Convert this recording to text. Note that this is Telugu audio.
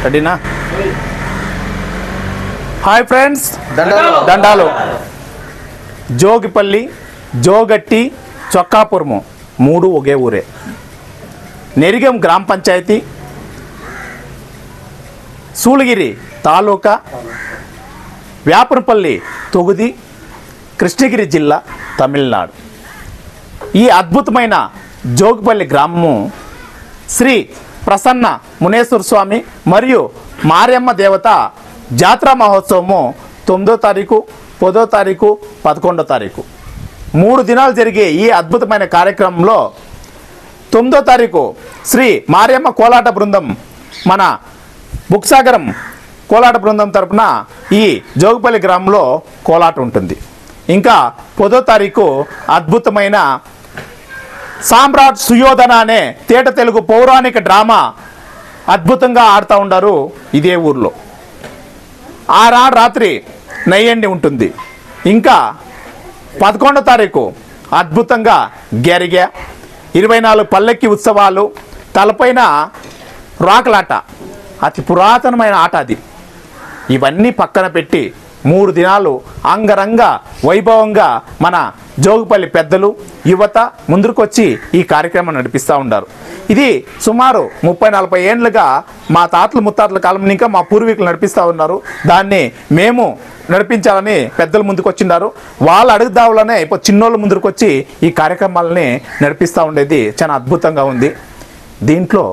రెడీనా? హాయ్ ఫ్రెండ్స్, దండాలు. జోగిపల్లి, జోగట్టి, చొక్కాపురము 3 ఒకే ఊరే. నెరిగం గ్రామ పంచాయతీ, సూళగిరి తాలూకా, వ్యాపరపల్లి తొగుది, కృష్ణగిరి జిల్లా, తమిళనాడు. ఈ అద్భుతమైన జోగిపల్లి గ్రామము శ్రీ ప్రసన్న మునేశ్వర స్వామి మరియు మారియమ్మ దేవత జాతర మహోత్సవము 9వ తారీఖు, 10వ తారీఖు, 11వ తారీఖు 3 దినాలు జరిగే ఈ అద్భుతమైన కార్యక్రమంలో 9వ తారీఖు శ్రీ మారియమ్మ కోలాట బృందం, మన బుక్సాగరం కోలాట బృందం తరపున ఈ జోగిపల్లి గ్రామంలో కోలాట ఉంటుంది. ఇంకా 10వ తారీఖు అద్భుతమైన సామ్రాట్ సుయోధన అనే తేట తెలుగు పౌరాణిక డ్రామా అద్భుతంగా ఆడుతూ ఉంటారు ఇదే ఊర్లో. ఆ రాత్రి నయ్యండి ఉంటుంది. ఇంకా 11వ తారీఖు అద్భుతంగా గెరిగ 24 పల్లెక్కి ఉత్సవాలు, తలపైన రాకలాట, అతి పురాతనమైన ఆట అది. ఇవన్నీ పక్కన పెట్టి 3 దినాలు అంగరంగ వైభవంగా మన జోగిపల్లి పెద్దలు, యువత ముందుకొచ్చి ఈ కార్యక్రమం నడిపిస్తూ ఉంటారు. ఇది సుమారు 30-40 ఏళ్ళుగా మా తాతలు ముత్తాతల కాలం ఇంకా మా పూర్వీకులు నడిపిస్తూ ఉన్నారు. దాన్ని మేము నడిపించాలని పెద్దలు ముందుకు వచ్చిన్నారు. వాళ్ళ అడుగుదావులనే ఇప్పుడు చిన్నోళ్ళు ముందుకు వచ్చి ఈ కార్యక్రమాలని నడిపిస్తూ ఉండేది చాలా అద్భుతంగా ఉంది. దీంట్లో